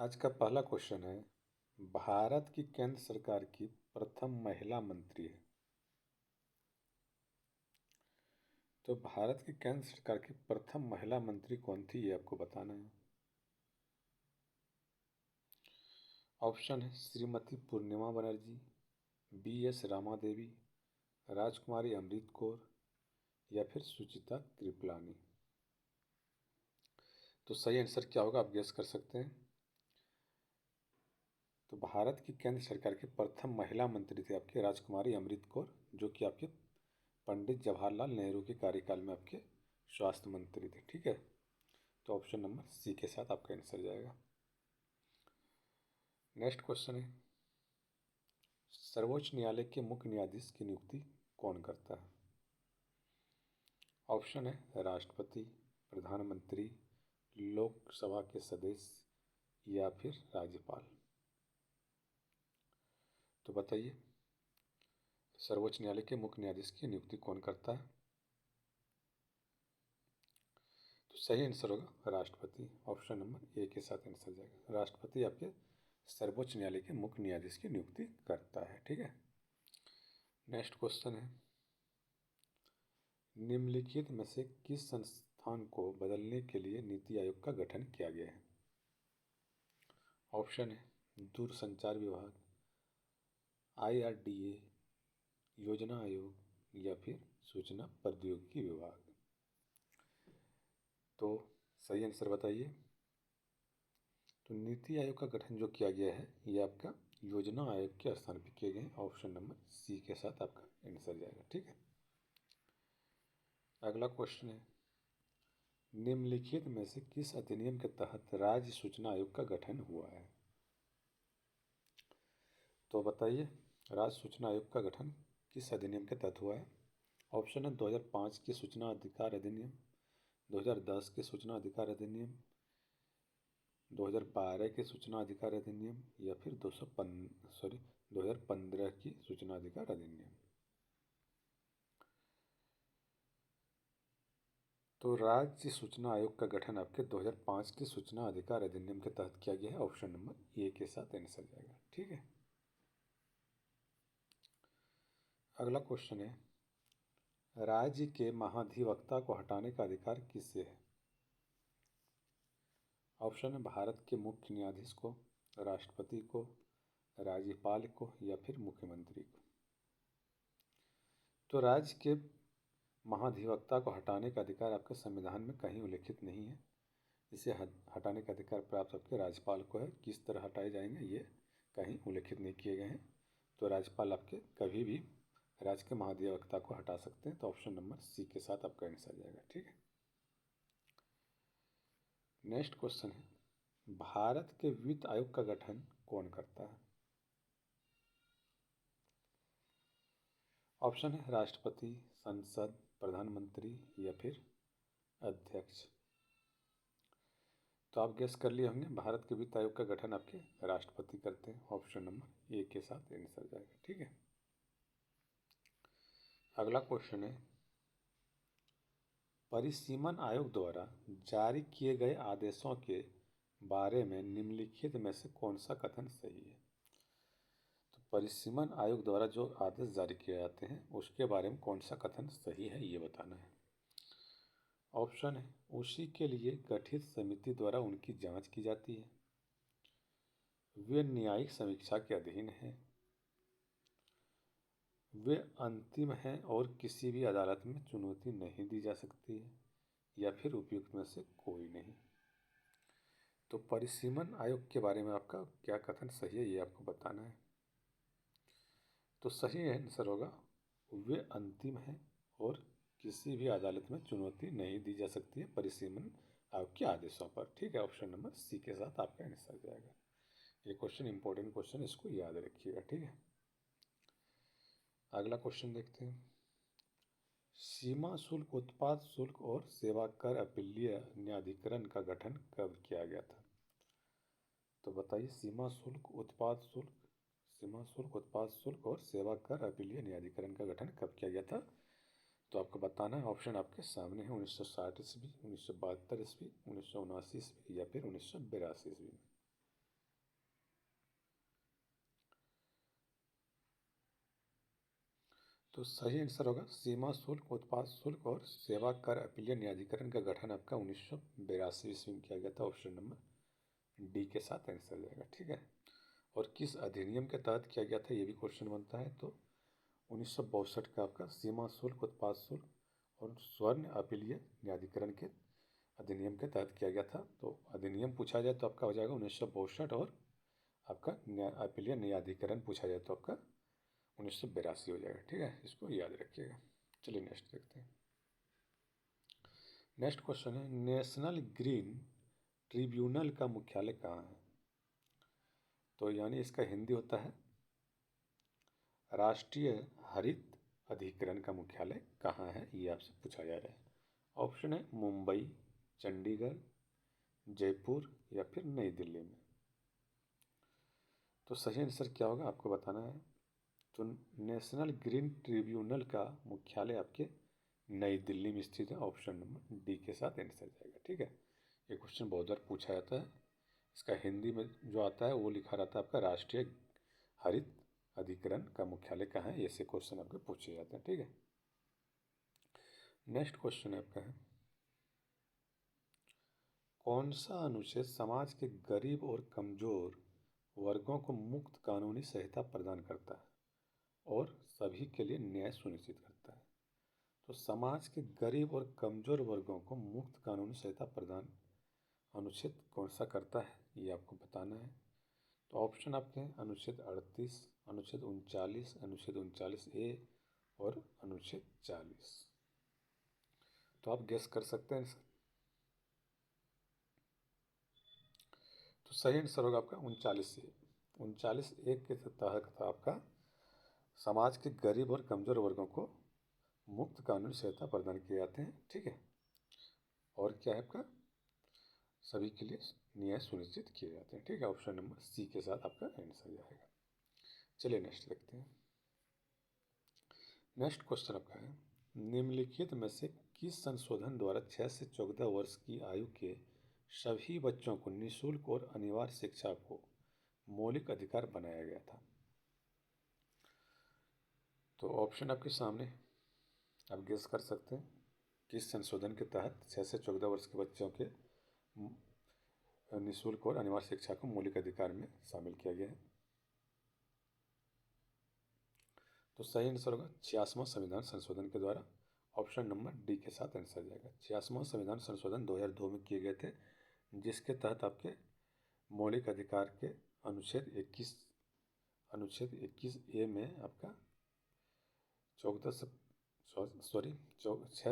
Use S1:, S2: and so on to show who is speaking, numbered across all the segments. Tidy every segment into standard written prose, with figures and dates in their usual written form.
S1: आज का पहला क्वेश्चन है, भारत की केंद्र सरकार की प्रथम महिला मंत्री है। तो भारत की केंद्र सरकार की प्रथम महिला मंत्री कौन थी, ये आपको बताना है। ऑप्शन है श्रीमती पूर्णिमा बनर्जी, बी.एस. रामा देवी, राजकुमारी अमृत कौर या फिर सुचिता कृपलानी। तो सही आंसर क्या होगा, आप गेस कर सकते हैं। तो भारत की केंद्र सरकार की प्रथम महिला मंत्री थी आपके राजकुमारी अमृत कौर, जो कि आपके पंडित जवाहरलाल नेहरू के कार्यकाल में आपके स्वास्थ्य मंत्री थे। ठीक है, तो ऑप्शन नंबर सी के साथ आपका आंसर जाएगा। नेक्स्ट क्वेश्चन है, सर्वोच्च न्यायालय के मुख्य न्यायाधीश की नियुक्ति कौन करता है। ऑप्शन है राष्ट्रपति, प्रधानमंत्री, लोकसभा के सदस्य या फिर राज्यपाल। तो बताइए, सर्वोच्च न्यायालय के मुख्य न्यायाधीश की नियुक्ति कौन करता है। तो सही आंसर होगा राष्ट्रपति। ऑप्शन नंबर ए के साथ आंसर जाएगा। राष्ट्रपति आपके सर्वोच्च न्यायालय के मुख्य न्यायाधीश की नियुक्ति करता है। ठीक है, नेक्स्ट क्वेश्चन है, निम्नलिखित में से किस संस्थान को बदलने के लिए नीति आयोग का गठन किया गया है। ऑप्शन है दूरसंचार विभाग, IRDA, योजना आयोग या फिर सूचना प्रौद्योगिकी विभाग। तो सही आंसर बताइए। तो नीति आयोग का गठन जो किया गया है ये आपका योजना आयोग के स्थान पर किए गए। ऑप्शन नंबर सी के साथ आपका आंसर जाएगा। ठीक है, अगला क्वेश्चन है, निम्नलिखित में से किस अधिनियम के तहत राज्य सूचना आयोग का गठन हुआ है। तो बताइए, राज्य सूचना आयोग का गठन किस अधिनियम के तहत हुआ है। ऑप्शन है 2005 की सूचना अधिकार अधिनियम, 2010 के सूचना अधिकार अधिनियम, 2012 के सूचना अधिकार अधिनियम या फिर 2015 की सूचना अधिकार अधिनियम। तो राज्य सूचना आयोग का गठन आपके 2005 की सूचना अधिकार अधिनियम के तहत किया गया है। ऑप्शन नंबर ए के साथ आंसर जाएगा। ठीक है, अगला क्वेश्चन है, राज्य के महाधिवक्ता को हटाने का अधिकार किससे है। ऑप्शन है भारत के मुख्य न्यायाधीश को, राष्ट्रपति को, राज्यपाल को या फिर मुख्यमंत्री को। तो राज्य के महाधिवक्ता को हटाने का अधिकार आपके संविधान में कहीं उल्लेखित नहीं है। इसे हटाने का अधिकार प्राप्त आपके राज्यपाल को है। किस तरह हटाए जाएंगे ये कहीं उल्लेखित नहीं किए गए हैं। तो राज्यपाल आपके कभी भी राज्य के महाधिवक्ता को हटा सकते हैं। तो ऑप्शन नंबर सी के साथ आपका आंसर जाएगा। ठीक है, नेक्स्ट क्वेश्चन है, भारत के वित्त आयोग का गठन कौन करता है। ऑप्शन है राष्ट्रपति, संसद, प्रधानमंत्री या फिर अध्यक्ष। तो आप गेस कर लिए होंगे, भारत के वित्त आयोग का गठन आपके राष्ट्रपति करते हैं। ऑप्शन नंबर ए के साथ आंसर जाएगा। ठीक है, अगला क्वेश्चन है, परिसीमन आयोग द्वारा जारी किए गए आदेशों के बारे में निम्नलिखित में से कौन सा कथन सही है। तो परिसीमन आयोग द्वारा जो आदेश जारी किए जाते हैं उसके बारे में कौन सा कथन सही है ये बताना है। ऑप्शन है उसी के लिए गठित समिति द्वारा उनकी जांच की जाती है, वे न्यायिक समीक्षा के अधीन हैं, वे अंतिम हैं और किसी भी अदालत में चुनौती नहीं दी जा सकती है या फिर उपयुक्त में से कोई नहीं। तो परिसीमन आयोग के बारे में आपका क्या कथन सही है ये आपको बताना है। तो सही आंसर होगा वे अंतिम हैं और किसी भी अदालत में चुनौती नहीं दी जा सकती है परिसीमन आयोग के आदेशों पर। ठीक है, ऑप्शन नंबर सी के साथ आपका आंसर जाएगा। ये क्वेश्चन इंपॉर्टेंट क्वेश्चन, इसको याद रखिएगा। ठीक है, अगला क्वेश्चन देखते हैं, सीमा शुल्क, उत्पाद शुल्क और सेवा कर अपीलीय न्यायाधिकरण का गठन कब किया गया था। तो बताइए, सीमा शुल्क, उत्पाद शुल्क और सेवा कर अपीलीय न्यायाधिकरण का गठन कब किया गया था। तो आपको बताना है। ऑप्शन आपके सामने है, 1960 ईस्वी, 1972 ईस्वी, 1979 ईस्वी या फिर 1982 ईस्वी में। तो सही आंसर होगा सीमा शुल्क, उत्पाद शुल्क और सेवा कर अपीलीय न्यायाधिकरण का गठन आपका 1982 ईस्वी में किया गया था। ऑप्शन नंबर डी के साथ आंसर जाएगा। ठीक है, और किस अधिनियम के तहत किया गया था ये भी क्वेश्चन बनता है। तो 1962 का आपका सीमा शुल्क, उत्पाद शुल्क और स्वर्ण अपीलीय न्यायाधिकरण के अधिनियम के तहत किया गया था। तो अधिनियम पूछा जाए तो आपका हो जाएगा 1962, और आपका अपीलीय न्यायाधिकरण पूछा जाए तो आपका 1982 हो जाएगा। ठीक है, इसको याद रखिएगा। चलिए नेक्स्ट देखते हैं। नेक्स्ट क्वेश्चन है, नेशनल ग्रीन ट्रिब्यूनल का मुख्यालय कहाँ है? तो यानी इसका हिंदी होता है राष्ट्रीय हरित अधिकरण का मुख्यालय कहाँ है, ये आपसे पूछा जा रहा है। ऑप्शन है मुंबई, चंडीगढ़, जयपुर या फिर नई दिल्ली में। तो सही आंसर क्या होगा आपको बताना है। तो नेशनल ग्रीन ट्रिब्यूनल का मुख्यालय आपके नई दिल्ली में स्थित है। ऑप्शन नंबर डी के साथ आंसर जाएगा। ठीक है, ये क्वेश्चन बहुत बार पूछा जाता है। इसका हिंदी में जो आता है वो लिखा रहता है आपका राष्ट्रीय हरित अधिकरण का मुख्यालय कहाँ है, ऐसे क्वेश्चन आपके पूछे जाते हैं। ठीक है, नेक्स्ट क्वेश्चन आपका है, कौन सा अनुच्छेद समाज के गरीब और कमजोर वर्गों को मुक्त कानूनी सहायता प्रदान करता है और सभी के लिए न्याय सुनिश्चित करता है? तो समाज के गरीब और कमजोर वर्गों को मुक्त कानूनी सहायता प्रदान अनुच्छेद कौन सा करता है, ये आपको बताना है। तो ऑप्शन आपके हैं अनुच्छेद 38, अनुच्छेद 39, अनुच्छेद 39A और अनुच्छेद 40। तो आप गेस कर सकते हैं सर। तो सही आंसर होगा आपका 39A। 39A के तहत आपका समाज के गरीब और कमजोर वर्गों को मुक्त कानूनी सहायता प्रदान किए जाते हैं। ठीक है, और क्या है आपका सभी के लिए न्याय सुनिश्चित किए जाते हैं। ठीक है, ऑप्शन नंबर सी के साथ आपका आंसर जाएगा। चलिए नेक्स्ट देखते हैं। नेक्स्ट क्वेश्चन आपका है, निम्नलिखित में से किस संशोधन द्वारा 6 से 14 वर्ष की आयु के सभी बच्चों को निःशुल्क और अनिवार्य शिक्षा को मौलिक अधिकार बनाया गया था? तो ऑप्शन आपके सामने, आप गेस कर सकते हैं किस संशोधन के तहत 6 से 14 वर्ष के बच्चों के निःशुल्क और अनिवार्य शिक्षा को मौलिक अधिकार में शामिल किया गया है। तो सही आंसर होगा 86वां संविधान संशोधन के द्वारा। ऑप्शन नंबर डी के साथ आंसर जाएगा। 86वां संविधान संशोधन 2002 में किए गए थे, जिसके तहत आपके मौलिक अधिकार के अनुच्छेद 21A में आपका 6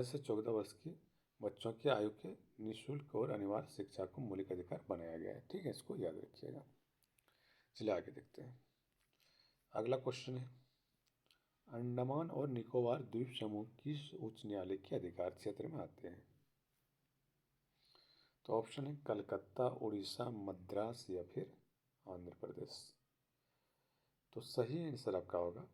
S1: से 14 वर्ष की बच्चों की आयु के निःशुल्क और अनिवार्य शिक्षा को मौलिक अधिकार बनाया गया है। ठीक है, इसको याद रखिएगा। चलिए आगे देखते हैं। अगला क्वेश्चन है, अंडमान और निकोबार द्वीप समूह किस उच्च न्यायालय के अधिकार क्षेत्र में आते हैं? तो ऑप्शन है कलकत्ता, उड़ीसा, मद्रास या फिर आंध्र प्रदेश। तो सही आंसर आपका होगा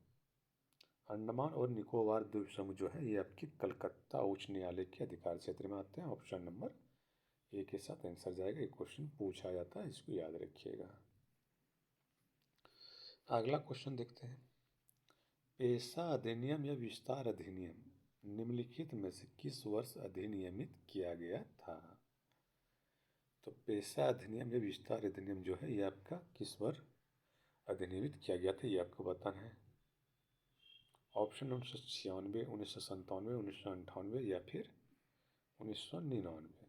S1: अंडमान और निकोबार द्वीप समूह जो है ये आपकी कलकत्ता उच्च न्यायालय के अधिकार क्षेत्र में आते हैं। ऑप्शन नंबर ए के साथ आंसर जाएगा। एक क्वेश्चन पूछा जाता है, इसको याद रखिएगा। अगला क्वेश्चन देखते हैं, पेशा अधिनियम या विस्तार अधिनियम निम्नलिखित में से किस वर्ष अधिनियमित किया गया था? तो पेशा अधिनियम या विस्तार अधिनियम जो है ये आपका किस वर्ष अधिनियमित किया गया था, ये आपको बताना है। ऑप्शन 1996, 1997, 1998 या फिर 1999।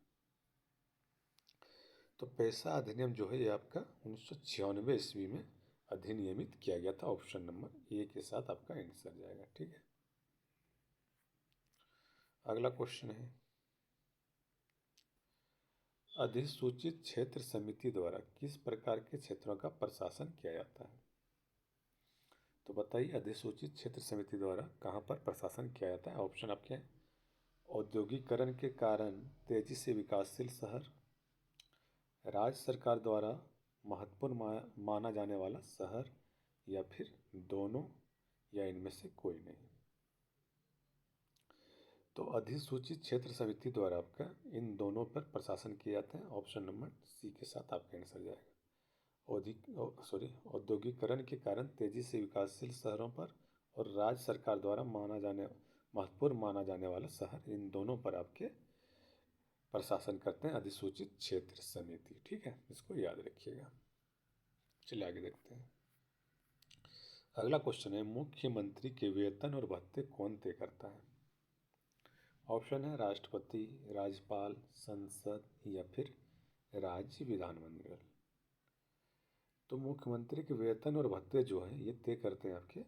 S1: तो पेशा अधिनियम जो है ये आपका 1996 ईस्वी में अधिनियमित किया गया था। ऑप्शन नंबर ए के साथ आपका आंसर जाएगा। ठीक है, अगला क्वेश्चन है, अधिसूचित क्षेत्र समिति द्वारा किस प्रकार के क्षेत्रों का प्रशासन किया जाता है? तो बताइए अधिसूचित क्षेत्र समिति द्वारा कहाँ पर प्रशासन किया जाता है? ऑप्शन आपके हैं औद्योगिकरण के कारण तेजी से विकासशील शहर, राज्य सरकार द्वारा महत्वपूर्ण माना जाने वाला शहर, या फिर दोनों, या इनमें से कोई नहीं। तो अधिसूचित क्षेत्र समिति द्वारा आपका इन दोनों पर प्रशासन किए जाते हैं। ऑप्शन नंबर सी के साथ आपका आंसर जाएगा। औद्योगिकरण के कारण तेजी से विकासशील शहरों पर और राज्य सरकार द्वारा महत्वपूर्ण माना जाने वाला शहर, इन दोनों पर आपके प्रशासन करते हैं अधिसूचित क्षेत्र समिति। ठीक है, इसको याद रखिएगा। चलिए आगे देखते हैं। अगला क्वेश्चन है, मुख्यमंत्री के वेतन और भत्ते कौन तय करता है? ऑप्शन है राष्ट्रपति, राज्यपाल, संसद या फिर राज्य विधानमंडल। तो मुख्यमंत्री के वेतन और भत्ते जो हैं ये तय करते हैं आपके,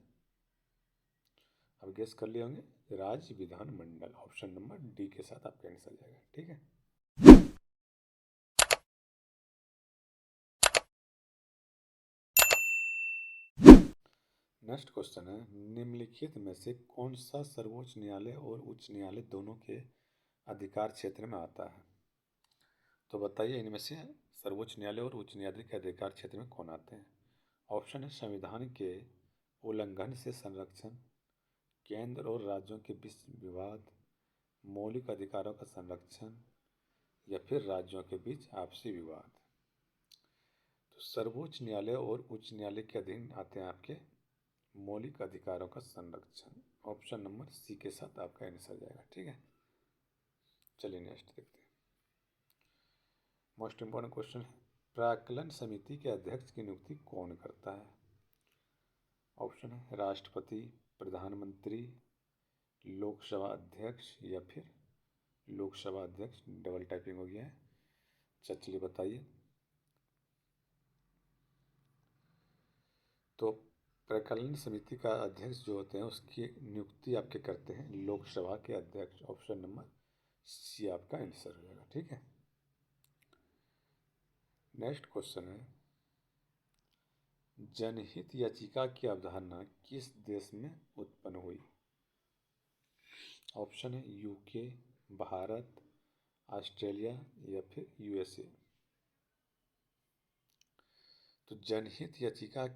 S1: अब गेस कर लिए होंगे, राज्य विधानमंडल। ऑप्शन नंबर डी के साथ आपका आंसर जाएगा। ठीक है, नेक्स्ट क्वेश्चन है, निम्नलिखित में से कौन सा सर्वोच्च न्यायालय और उच्च न्यायालय दोनों के अधिकार क्षेत्र में आता है? तो बताइए इनमें से सर्वोच्च न्यायालय और उच्च न्यायालय के अधिकार क्षेत्र में कौन आते हैं? ऑप्शन है संविधान के उल्लंघन से संरक्षण, केंद्र और राज्यों के बीच विवाद, मौलिक अधिकारों का संरक्षण या फिर राज्यों के बीच आपसी विवाद। तो सर्वोच्च न्यायालय और उच्च न्यायालय के अधीन आते हैं आपके मौलिक अधिकारों का संरक्षण। ऑप्शन नंबर सी के साथ आपका आंसर जाएगा। ठीक है, चलिए नेक्स्ट देखते हैं। मोस्ट इंपॉर्टेंट क्वेश्चन है, प्राक्कलन समिति के अध्यक्ष की नियुक्ति कौन करता है? ऑप्शन है राष्ट्रपति, प्रधानमंत्री, लोकसभा अध्यक्ष या फिर लोकसभा अध्यक्ष। डबल टाइपिंग हो गया है, चलिए बताइए। तो प्राक्कलन समिति का अध्यक्ष जो होते हैं उसकी नियुक्ति आपके करते हैं लोकसभा के अध्यक्ष। ऑप्शन नंबर सी आपका आंसर हो जाएगा। ठीक है, नेक्स्ट क्वेश्चन है, जनहित याचिका की अवधारणा किस देश में उत्पन्न हुई? ऑप्शन है यूके, भारत, ऑस्ट्रेलिया या फिर यूएसए। तो जनहित याचिका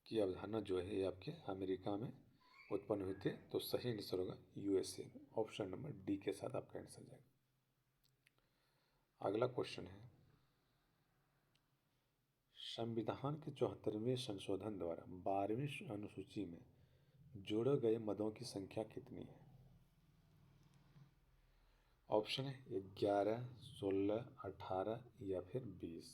S1: की अवधारणा जो है ये आपके अमेरिका में उत्पन्न हुई थे। तो सही आंसर होगा यूएसए। ऑप्शन नंबर डी के साथ आपका आंसर जाएगा। अगला क्वेश्चन है, संविधान के 74वें संशोधन द्वारा 12वीं अनुसूची में जोड़े गए मदों की संख्या कितनी है? ऑप्शन है 11, 16, 18 या फिर 20।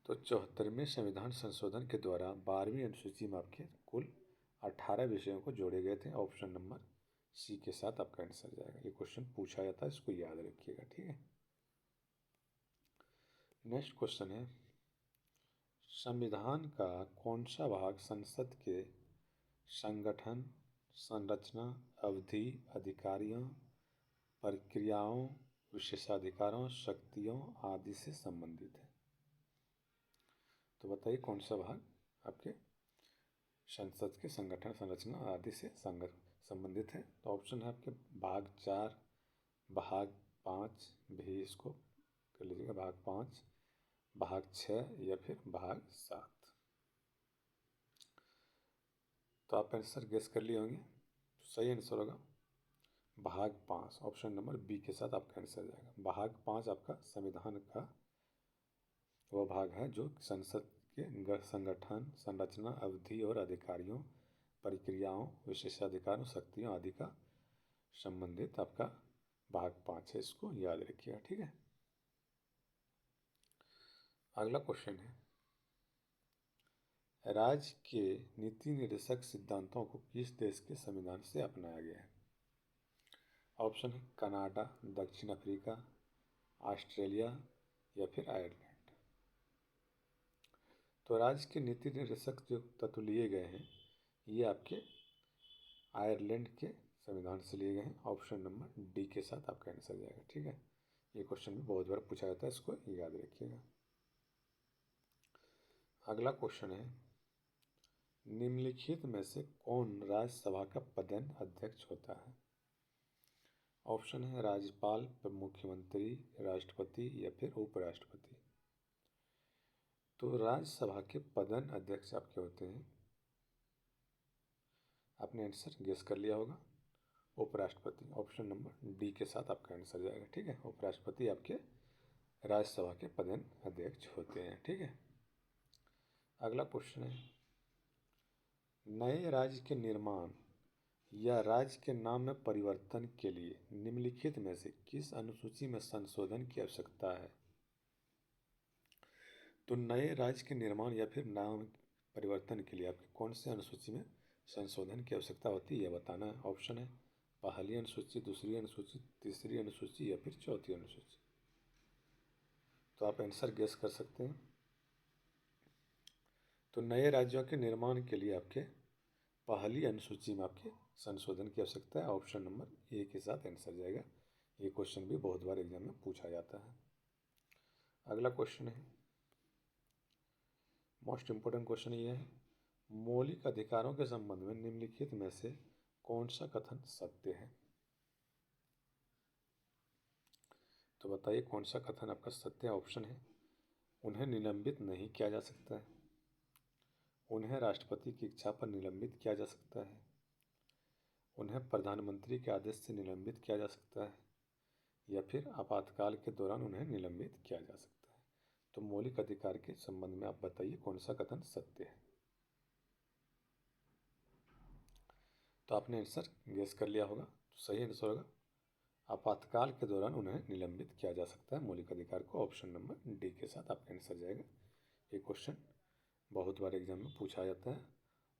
S1: तो 74वें संविधान संशोधन के द्वारा 12वीं अनुसूची में आपके कुल 18 विषयों को जोड़े गए थे। ऑप्शन नंबर सी के साथ आपका आंसर जाएगा। ये क्वेश्चन पूछा जाता है, इसको याद रखिएगा। ठीक है, नेक्स्ट क्वेश्चन है, संविधान का कौन सा भाग संसद के संगठन, संरचना, अवधि, अधिकारियों, प्रक्रियाओं, विशेषाधिकारों, शक्तियों आदि से संबंधित है? तो बताइए कौन सा भाग आपके संसद के संगठन, संरचना आदि से संबंधित है? तो ऑप्शन है आपके भाग 4, भाग 5 भी, इसको कर लीजिएगा भाग 5, भाग 6 या फिर भाग 7। तो आप आंसर गेस कर लिए होंगे, तो सही आंसर होगा भाग 5। ऑप्शन नंबर बी के साथ आपका आंसर जाएगा। भाग 5 आपका संविधान का वह भाग है जो संसद के संगठन, संरचना, अवधि और अधिकारियों, प्रक्रियाओं, विशेषाधिकारों, शक्तियों आदि का संबंधित आपका भाग 5 है। इसको याद रखिएगा। ठीक है, अगला क्वेश्चन है, राज्य के नीति निर्देशक सिद्धांतों को किस देश के संविधान से अपनाया गया है? ऑप्शन है कनाडा, दक्षिण अफ्रीका, ऑस्ट्रेलिया या फिर आयरलैंड। तो राज्य के नीति निर्देशक जो तत्व लिए गए हैं ये आपके आयरलैंड के संविधान से लिए गए हैं। ऑप्शन नंबर डी के साथ आपका आंसर जाएगा। ठीक है, ये क्वेश्चन भी बहुत बार पूछा जाता है, इसको याद रखिएगा। अगला क्वेश्चन है, निम्नलिखित में से कौन राज्यसभा का पदेन अध्यक्ष होता है? ऑप्शन है राज्यपाल, मुख्यमंत्री, राष्ट्रपति या फिर उपराष्ट्रपति। तो राज्यसभा के पदेन अध्यक्ष आपके होते हैं, आपने आंसर गेस कर लिया होगा, उपराष्ट्रपति। ऑप्शन नंबर डी के साथ आपका आंसर जाएगा। ठीक है, उपराष्ट्रपति आपके राज्यसभा के पदेन अध्यक्ष होते हैं। ठीक है, अगला क्वेश्चन है, नए राज्य के निर्माण या राज्य के नाम में परिवर्तन के लिए निम्नलिखित में से किस अनुसूची में संशोधन की आवश्यकता है? तो नए राज्य के निर्माण या फिर नाम परिवर्तन के लिए आपकी कौन से अनुसूची में संशोधन की आवश्यकता होती है, यह बताना है। ऑप्शन है पहली अनुसूची, दूसरी अनुसूची, तीसरी अनुसूची या फिर चौथी अनुसूची। तो आप आंसर गेस कर सकते हैं। तो नए राज्यों के निर्माण के लिए आपके पहली अनुसूची में आपके संशोधन की आवश्यकता है। ऑप्शन नंबर ए के साथ आंसर जाएगा। ये क्वेश्चन भी बहुत बार एग्जाम में पूछा जाता है। अगला क्वेश्चन है, मोस्ट इंपोर्टेंट क्वेश्चन ये है, मौलिक अधिकारों के संबंध में निम्नलिखित में से कौन सा कथन सत्य है? तो बताइए कौन सा कथन आपका सत्य है। ऑप्शन है उन्हें निलंबित नहीं किया जा सकता है, उन्हें राष्ट्रपति की इच्छा पर निलंबित किया जा सकता है, उन्हें प्रधानमंत्री के आदेश से निलंबित किया जा सकता है, या फिर आपातकाल के दौरान उन्हें निलंबित किया जा सकता है। तो मौलिक अधिकार के संबंध में आप बताइए कौन सा कथन सत्य है। तो आपने आंसर गेस कर लिया होगा। तो सही आंसर होगा आपातकाल के दौरान उन्हें निलंबित किया जा सकता है मौलिक अधिकार को। ऑप्शन नंबर डी के साथ आपका आंसर जाएगा। ये क्वेश्चन बहुत बार एग्जाम में पूछा जाता है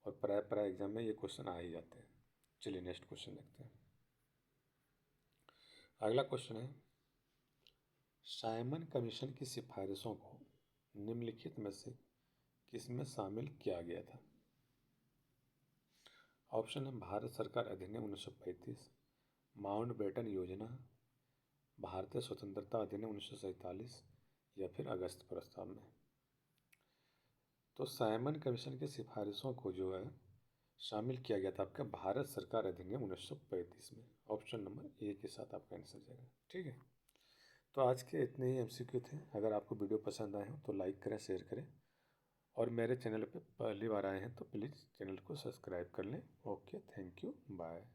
S1: और प्राय एग्जाम में ये क्वेश्चन आ ही जाते हैं। चलिए नेक्स्ट क्वेश्चन देखते हैं। अगला क्वेश्चन है, साइमन कमीशन की सिफारिशों को निम्नलिखित में से किसमें शामिल किया गया था? ऑप्शन है भारत सरकार अधिनियम 1935, माउंटबेटन योजना, भारतीय स्वतंत्रता अधिनियम 1947 या फिर अगस्त प्रस्ताव में। तो साइमन कमीशन की सिफारिशों को जो है शामिल किया गया था आपका भारत सरकार अधिनियम 1935 में। ऑप्शन नंबर ए के साथ आपका आंसर जाएगा। ठीक है, तो आज के इतने ही एमसीक्यू थे। अगर आपको वीडियो पसंद आए हो तो लाइक करें, शेयर करें, और मेरे चैनल पे पहली बार आए हैं तो प्लीज़ चैनल को सब्सक्राइब कर लें। Okay, thank you, bye.